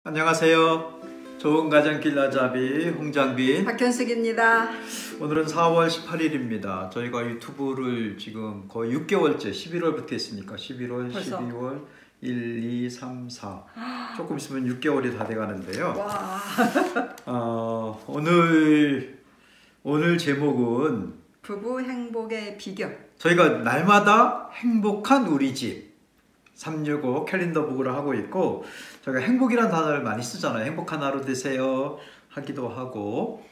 안녕하세요. 좋은 가정 길라잡이 홍장빈 박현숙입니다. 오늘은 4월 18일입니다. 저희가 유튜브를 지금 거의 6개월째 11월부터 했으니까 11월, 벌써? 12월 1, 2, 3, 4 조금 있으면 6개월이 다 돼가는데요. 와. 오늘 제목은 부부 행복의 비결. 저희가 날마다 행복한 우리 집 365 캘린더북을 하고 있고, 저희가 행복이란 단어를 많이 쓰잖아요. 행복한 하루 되세요 하기도 하고,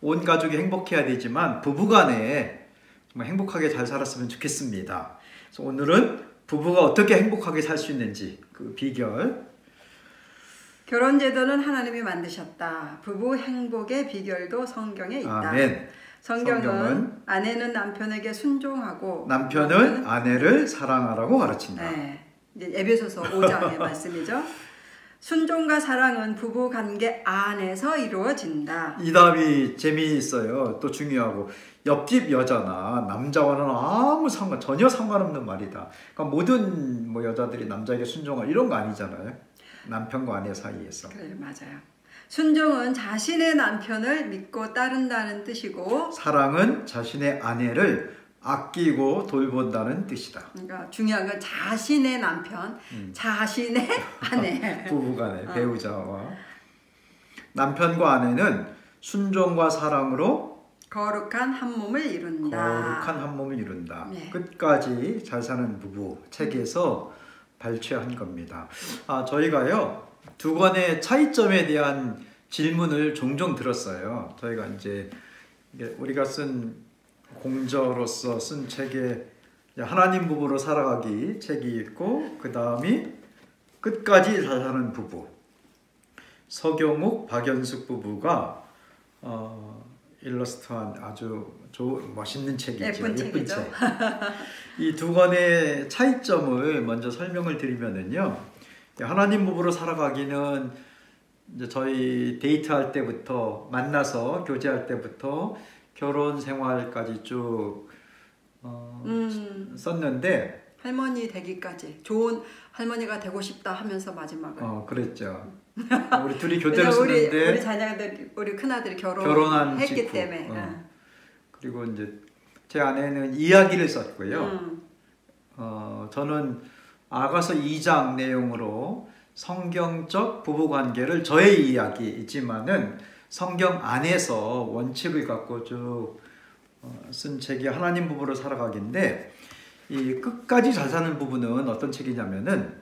온 가족이 행복해야 되지만 부부간에 정말 행복하게 잘 살았으면 좋겠습니다. 그래서 오늘은 부부가 어떻게 행복하게 살 수 있는지 그 비결. 결혼제도는 하나님이 만드셨다. 부부 행복의 비결도 성경에 있다. 아멘. 성경은 아내는 남편에게 순종하고 남편은 아내를 사랑하라고 가르친다. 네, 이제 에베소서 5장의 말씀이죠. 순종과 사랑은 부부 관계 안에서 이루어진다. 이 다음이 재미있어요. 또 중요하고, 옆집 여자나 남자와는 전혀 상관없는 말이다. 그러니까 모든 여자들이 남자에게 순종할 이런 거 아니잖아요. 남편과 아내 사이에서. 그래, 맞아요. 순종은 자신의 남편을 믿고 따른다는 뜻이고, 사랑은 자신의 아내를 아끼고 돌본다는 뜻이다. 그러니까 중요한 건 자신의 남편, 자신의 아내. 부부간의 배우자와 남편과 아내는 순종과 사랑으로 거룩한 한 몸을 이룬다. 거룩한 한 몸을 이룬다. 네. 끝까지 잘 사는 부부 책에서 발췌한 겁니다. 저희가요, 두 권의 차이점에 대한 질문을 종종 들었어요. 저희가 이제 우리가 쓴 공저로서 쓴 책에 하나님 부부로 살아가기 책이 있고, 그 다음이 끝까지 잘 사는 부부, 서경욱, 박연숙 부부가 일러스트한 아주 멋있는 책이죠. 예쁜 책. 이 두 권의 차이점을 먼저 설명을 드리면은요, 하나님 부부로 살아가기는 이제 저희 데이트할 때부터, 만나서 교제할 때부터 결혼 생활까지 쭉 썼는데, 할머니 되기까지 좋은 할머니가 되고 싶다 하면서 마지막을 그랬죠. 우리 둘이 교대를 쓰는데 우리 자녀들, 우리 큰아들이 결혼한 했기 직후. 때문에 그리고 이제 제 아내는 이야기를 썼고요. 저는 아가서 2장 내용으로 성경적 부부관계를, 저의 이야기이지만은 성경 안에서 원칙을 갖고 쭉 쓴 책이 하나님 부부로 살아가기인데, 이 끝까지 잘 사는 부부는 어떤 책이냐면은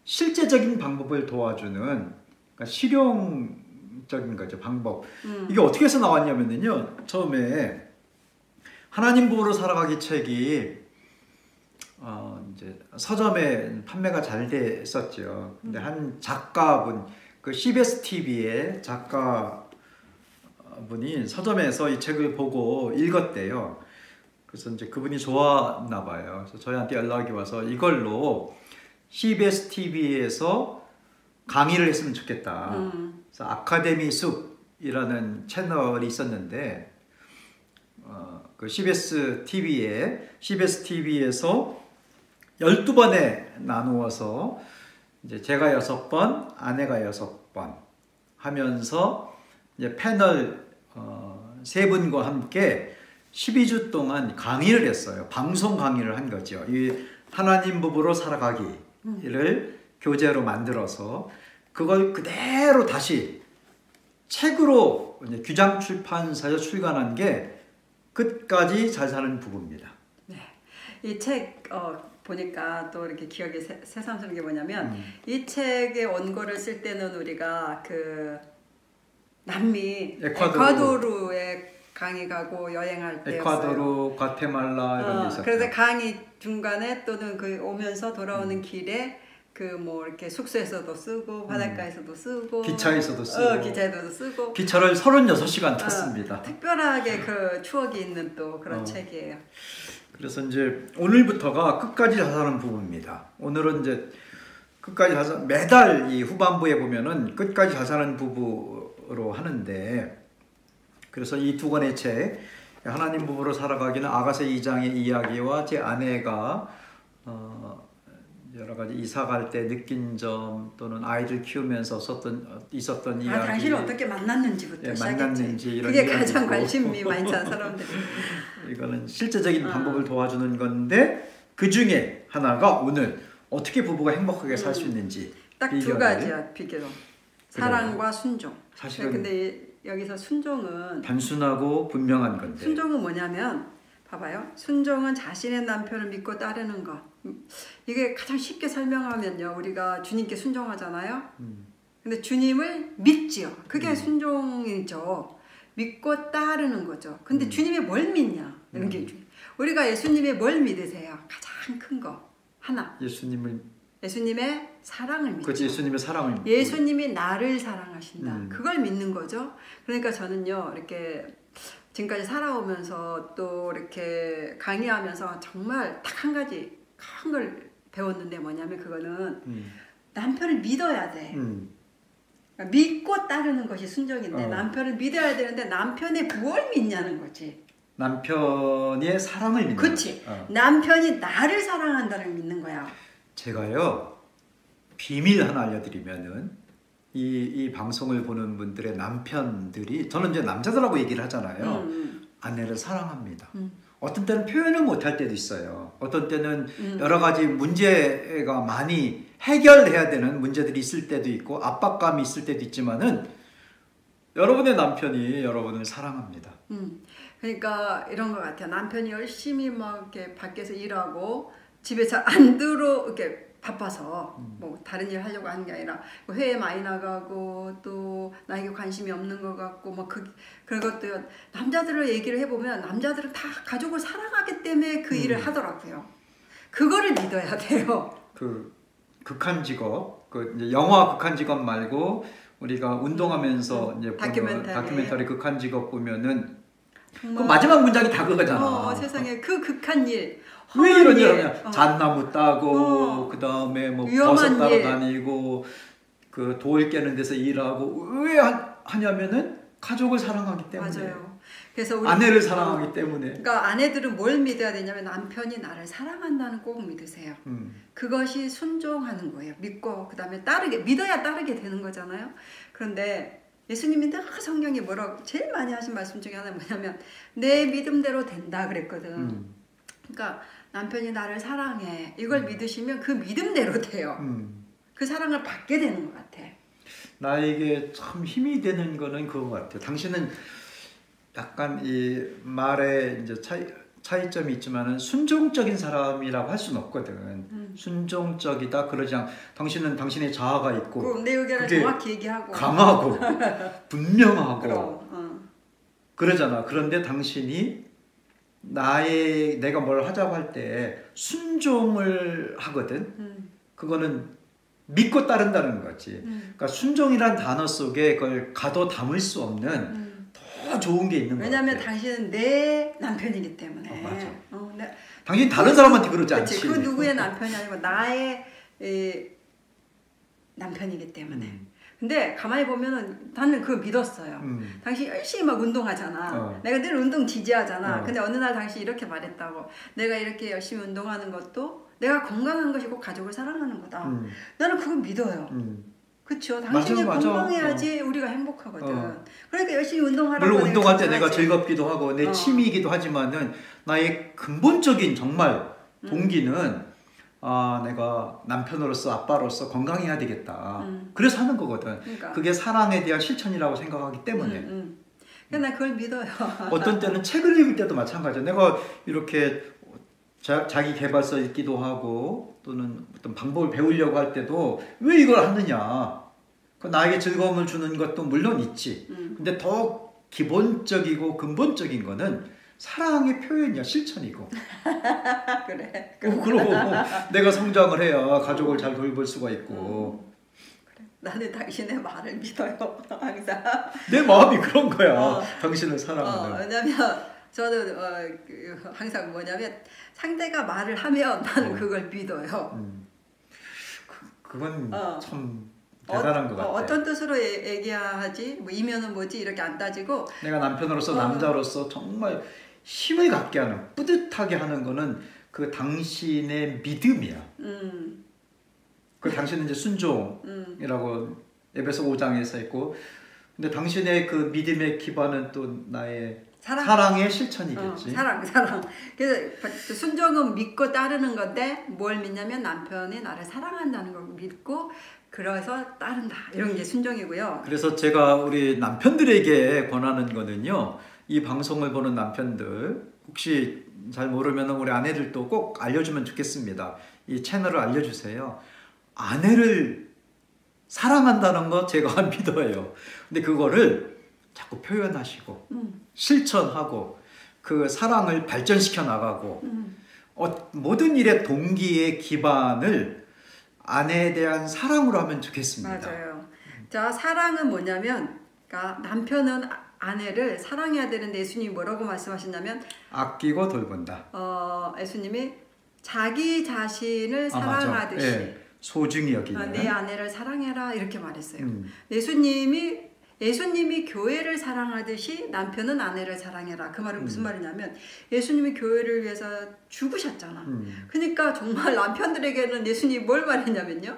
실제적인 방법을 도와주는, 그러니까 실용적인 거죠, 방법. 이게 어떻게 해서 나왔냐면요, 처음에 하나님 부부로 살아가기 책이 이제 서점에 판매가 잘 됐었죠. 근데 한 작가분, 그 CBS TV의 작가분이 서점에서 이 책을 보고 읽었대요. 그래서 이제 그분이 좋았나 봐요. 그래서 저희한테 연락이 와서 이걸로 CBS TV에서 강의를 했으면 좋겠다. 그래서 아카데미 숲이라는 채널이 있었는데, 그 CBS TV에서 12번에 나누어서 이제 제가 6번, 아내가 6번 하면서 이제 패널 3분과 함께 12주 동안 강의를 했어요. 방송 강의를 한 거죠. 이 하나님 부부로 살아가기를 교재로 만들어서 그걸 그대로 다시 책으로 이제 규장 출판사에서 출간한 게 끝까지 잘 사는 부부입니다. 네, 이 책 보니까 또 이렇게 기억에 새삼스러운 게 뭐냐면, 이 책의 원고를 쓸 때는 우리가 그 남미 에콰도르에 강의 가고 여행할 때였어요. 에콰도르, 과테말라 이런 데 있었죠. 그래서 강의 중간에 또는 그 오면서 돌아오는 길에 그 뭐 이렇게 숙소에서도 쓰고 바닷가에서도 쓰고 기차에서도 쓰고 기차에서도 쓰고 기차를 36시간 탔습니다. 특별하게 그 추억이 있는 또 그런 책이에요. 그래서 이제 오늘부터가 끝까지 잘 사는 부부입니다. 오늘은 이제 끝까지 잘 사는, 매달 이 후반부에 보면은 끝까지 잘 사는 부부로 하는데, 그래서 이 두 권의 책, 하나님 부부로 살아가기는 아가서 2장의 이야기와 제 아내가 여러 가지 이사 갈 때 느낀 점 또는 아이들 키우면서 있었던 이야기. 당신을 어떻게 만났는지부터 시작했지. 만났는지 이런 그게 가장 관심이 많잖아 사람들이. 이거는 실제적인 방법을 도와주는 건데 그 중에 하나가 오늘 어떻게 부부가 행복하게 살 수 있는지. 딱 두 가지야 비결은. 사랑과 순종. 사실은 근데 여기서 순종은 단순하고 분명한 건데. 순종은 뭐냐면 봐봐요. 순종은 자신의 남편을 믿고 따르는 것. 이게 가장 쉽게 설명하면요. 우리가 주님께 순종하잖아요. 근데 주님을 믿지요. 그게 순종이죠. 믿고 따르는 거죠. 근데 주님이 뭘 믿냐? 이런 게 우리가 예수님의 뭘 믿으세요? 가장 큰 거 하나. 예수님의 사랑을 믿죠. 그렇지, 예수님의 사랑을 믿고. 예수님이 나를 사랑하신다. 그걸 믿는 거죠. 그러니까 저는요. 이렇게 지금까지 살아오면서 또 이렇게 강의하면서 정말 딱 한 가지 큰 걸 배웠는데 뭐냐면 그거는 남편을 믿어야 돼. 그러니까 믿고 따르는 것이 순종인데 남편을 믿어야 되는데 남편의 뭘 믿냐는 거지. 남편의 사랑을 믿는 그렇지. 남편이 나를 사랑한다는 걸 믿는 거야. 제가요 비밀 하나 알려드리면은 이 방송을 보는 분들의 남편들이 저는 이제 남자들하고 얘기를 하잖아요. 아내를 사랑합니다. 어떤 때는 표현을 못할 때도 있어요. 어떤 때는 여러 가지 문제가 많이 해결해야 되는 문제들이 있을 때도 있고 압박감이 있을 때도 있지만은 여러분의 남편이 여러분을 사랑합니다. 그러니까 이런 것 같아요. 남편이 열심히 막 이렇게 밖에서 일하고 집에 잘 안 들어 이렇게 바빠서 뭐 다른 일 하려고 하는 게 아니라 회에 많이 나가고 또 나에게 관심이 없는 것 같고 뭐 그런 것도요. 남자들을 얘기를 해보면 남자들은 다 가족을 사랑하기 때문에 그 일을 하더라고요. 그거를 믿어야 돼요. 그 극한 직업, 그 이제 영화 극한 직업 말고 우리가 운동하면서 이제 다큐멘터리 극한 직업 보면은 그 마지막 문장이 다 그거잖아. 세상에 그 극한 일. 왜 이런 일 하냐? 잣나무 따고 그 다음에 뭐 버섯 따러 다니고 그 돌 깨는 데서 일하고 왜 하냐면은 가족을 사랑하기 때문에. 맞아요. 그래서 우리 아내를 사랑하기 때문에. 그러니까 아내들은 뭘 믿어야 되냐면 남편이 나를 사랑한다는 꼭 믿으세요. 그것이 순종하는 거예요. 믿고 그 다음에 믿어야 따르게 되는 거잖아요. 그런데 예수님이 늘 성경에 뭐라고 제일 많이 하신 말씀 중에 하나 뭐냐면 내 믿음대로 된다 그랬거든. 그러니까 남편이 나를 사랑해 이걸 믿으시면 그 믿음대로 돼요. 그 사랑을 받게 되는 것 같아. 나에게 참 힘이 되는 거는 그거 같아요. 당신은 약간 이 말에 이제 차이점이 있지만은 순종적인 사람이라고 할 수는 없거든. 순종적이다 그러지 않. 당신은 당신의 자아가 있고 내 의견을 정확히 얘기하고 강하고 분명하고 그러잖아. 그런데 당신이 내가 뭘 하자고 할 때 순종을 하거든. 그거는 믿고 따른다는 거지. 그러니까 순종이란 단어 속에 그걸 가도 담을 수 없는 더 좋은 게 있는 거야. 왜냐하면 당신은 내 남편이기 때문에. 맞아. 당신 다른 사람한테 그러지 않지. 그 누구의 남편이 아니고 나의 남편이기 때문에. 근데 가만히 보면은 나는 그걸 믿었어요. 당신 열심히 막 운동하잖아. 내가 늘 운동 지지하잖아. 근데 어느 날 당신이 이렇게 말했다고. 내가 이렇게 열심히 운동하는 것도 내가 건강한 것이고 가족을 사랑하는 거다. 나는 그걸 믿어요. 그렇죠. 당신이 건강해야지 우리가 행복하거든. 그러니까 열심히 운동하라고. 물론 운동할 때 내가 즐겁기도 하고 내 취미이기도 하지만은 나의 근본적인 정말 동기는 내가 남편으로서 아빠로서 건강해야 되겠다. 그래서 하는 거거든. 그러니까. 그게 사랑에 대한 실천이라고 생각하기 때문에. 그냥 난 그걸 믿어요. 어떤 때는 책을 읽을 때도 마찬가지야. 내가 이렇게 자기 개발서 읽기도 하고 또는 어떤 방법을 배우려고 할 때도 왜 이걸 하느냐. 나에게 즐거움을 주는 것도 물론 있지. 근데 더 기본적이고 근본적인 거는 사랑의 표현이야. 실천이고. 그래. 그러고 내가 성장을 해야 가족을 잘 돌볼 수가 있고. 그래. 나는 당신의 말을 믿어요. 항상. 내 마음이 그런 거야. 당신을 사랑하는. 왜냐면 저는 항상 뭐냐면 상대가 말을 하면 나는 그걸 믿어요. 그건 참 대단한 것 같아. 어떤 뜻으로 얘기하지? 뭐 이면은 뭐지? 이렇게 안 따지고 내가 남편으로서 남자로서 정말 힘을 갖게 하는 뿌듯하게 하는 거는 그 당신의 믿음이야. 그 당신은 이제 순종이라고 에베소 5장에서 있고, 근데 당신의 그 믿음의 기반은 또 나의 사랑의 실천이겠지. 사랑. 그래서 순종은 믿고 따르는 건데 뭘 믿냐면 남편이 나를 사랑한다는 걸 믿고 그래서 따른다. 이런 게 순종이고요. 그래서 제가 우리 남편들에게 권하는 거는요. 이 방송을 보는 남편들 혹시 잘 모르면 우리 아내들도 꼭 알려주면 좋겠습니다. 이 채널을 알려주세요. 아내를 사랑한다는 거 제가 믿어요. 근데 그거를 자꾸 표현하시고 실천하고 그 사랑을 발전시켜 나가고 모든 일의 동기의 기반을 아내에 대한 사랑으로 하면 좋겠습니다. 맞아요. 자, 사랑은 뭐냐면 그러니까 남편은 아내를 사랑해야 되는데 예수님이 뭐라고 말씀하셨냐면 아끼고 돌본다. 예수님이 자기 자신을 사랑하듯이 네. 소중히 여기는 내 아내를 사랑해라 이렇게 말했어요. 예수님이 교회를 사랑하듯이 남편은 아내를 사랑해라. 그 말은 무슨 말이냐면 예수님이 교회를 위해서 죽으셨잖아. 그러니까 정말 남편들에게는 예수님이 뭘 말했냐면요.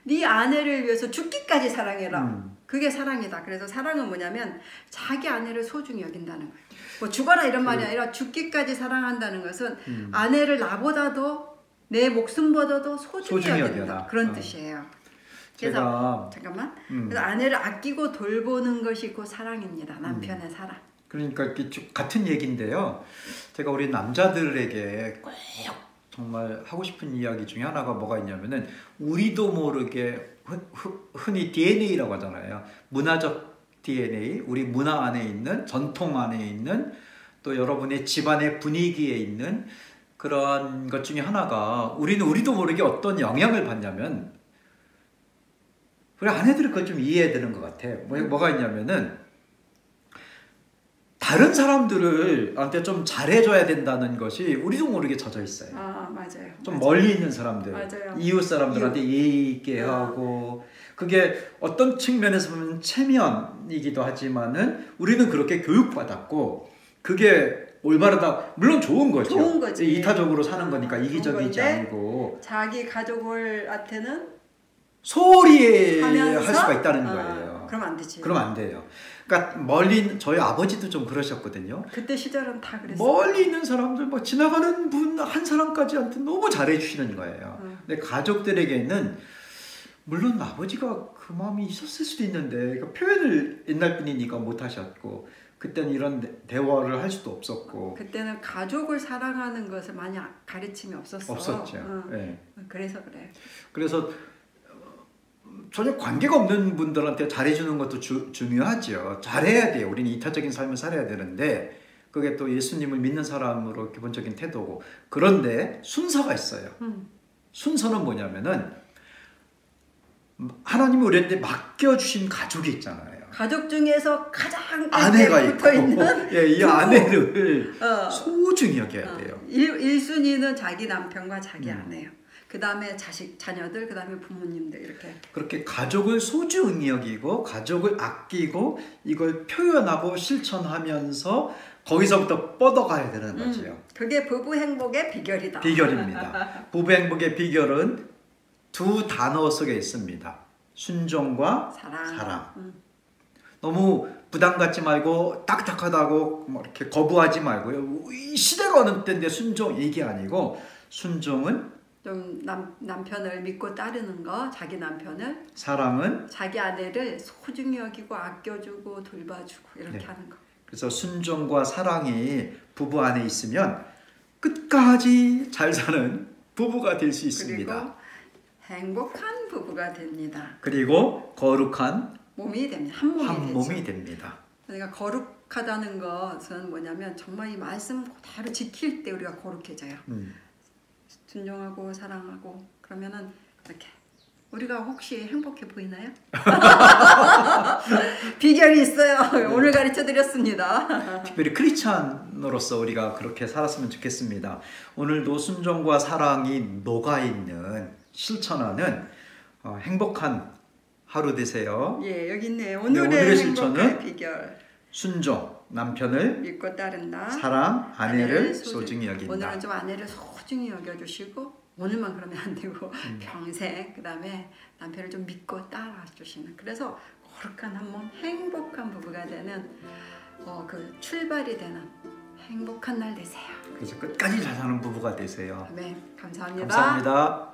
네 아내를 위해서 죽기까지 사랑해라. 그게 사랑이다. 그래서 사랑은 뭐냐면 자기 아내를 소중히 여긴다는 거예요. 뭐 죽어라 이런 말이 아니라 죽기까지 사랑한다는 것은 아내를 나보다도 내 목숨보다도 소중히 여긴다. 그런 뜻이에요. 그래서 잠깐만. 그래서 아내를 아끼고 돌보는 것이 곧 사랑입니다. 남편의 사랑. 그러니까 같은 얘기인데요. 제가 우리 남자들에게 꼭 정말 하고 싶은 이야기 중에 하나가 뭐가 있냐면은 우리도 모르게 흔히 DNA라고 하잖아요. 문화적 DNA, 우리 문화 안에 있는 전통 안에 있는 또 여러분의 집안의 분위기에 있는 그런 것 중에 하나가 우리도 모르게 어떤 영향을 받냐면 우리 아내들은 그걸 좀 이해해야 되는 것 같아. 뭐가 있냐면은 다른 사람들한테 좀 잘해줘야 된다는 것이 우리도 모르게 젖어 있어요. 맞아요. 좀 멀리 있는 사람들, 맞아요. 이웃 사람들한테 예의 있게 하고 그게 어떤 측면에서 보면 체면이기도 하지만은 우리는 그렇게 교육받았고 그게 올바르다. 물론 좋은 거죠. 좋은 거지. 이타적으로 사는 거니까 이기적이지 아니고 자기 가족한테는 소홀히 할 수가 있다는 거예요. 그럼 안 되지. 그럼 안 돼요. 그러니까 멀리 저희 아버지도 좀 그러셨거든요. 그때 시절은 다 그랬어요. 멀리 있는 사람들 뭐 지나가는 분 한 사람까지한테 너무 잘해 주시는 거예요. 근데 가족들에게는 물론 아버지가 그 마음이 있었을 수도 있는데 그러니까 표현을 옛날 분이니까 못 하셨고 그때는 이런 대화를 할 수도 없었고 그때는 가족을 사랑하는 것을 많이 가르침이 없었죠. 네. 그래서 그래. 그래서 전혀 관계가 없는 분들한테 잘해주는 것도 중요하죠. 잘해야 돼요. 우리는 이타적인 삶을 살아야 되는데 그게 또 예수님을 믿는 사람으로 기본적인 태도고 그런데 순서가 있어요. 순서는 뭐냐면은 하나님이 우리한테 맡겨주신 가족이 있잖아요. 가족 중에서 가장 아내가 붙어 있는 예, 이 아내를 소중히 여겨야 돼요. 1순위는 자기 남편과 자기 아내예요. 그 다음에 자녀들, 그 다음에 부모님들 이렇게. 그렇게 가족을 소중히 여기고 가족을 아끼고 이걸 표현하고 실천하면서 거기서부터 뻗어가야 되는 거죠. 그게 부부 행복의 비결이다. 비결입니다. 부부 행복의 비결은 두 단어 속에 있습니다. 순종과 사랑. 너무 부담 갖지 말고 딱딱하다고 뭐 이렇게 거부하지 말고요. 이 시대가 어느 때인데 순종 이게 아니고 순종은 좀 남편을 믿고 따르는 거, 자기 남편을 사랑은 자기 아내를 소중히 여기고 아껴주고 돌봐주고 이렇게 하는 거. 그래서 순종과 사랑이 부부 안에 있으면 끝까지 잘 사는 부부가 될 수 있습니다. 그리고 행복한 부부가 됩니다. 그리고 거룩한 몸이 됩니다. 한 몸이 됩니다. 그러니까 거룩하다는 것은 뭐냐면 정말 이 말씀 그대로 지킬 때 우리가 거룩해져요. 순종하고 사랑하고 그러면은 이렇게 우리가 혹시 행복해 보이나요? 비결이 있어요. 오늘 가르쳐 드렸습니다. 특별히 크리스찬으로서 우리가 그렇게 살았으면 좋겠습니다. 오늘도 순종과 사랑이 녹아있는 실천하는 행복한 하루 되세요. 예, 여기 있네요. 오늘의 실천은 비결. 순종, 남편을 믿고 따른다. 사랑, 아내를 소중히 여긴다. 오늘은 좀 아내를 소중히 여겨주시고 오늘만 그러면 안 되고 평생 그다음에 남편을 좀 믿고 따라 주시는 그래서 거룩한 한 몸 행복한 부부가 되는 그 출발이 되는 행복한 날 되세요. 그래서 끝까지 잘 사는 부부가 되세요. 네, 감사합니다. 감사합니다.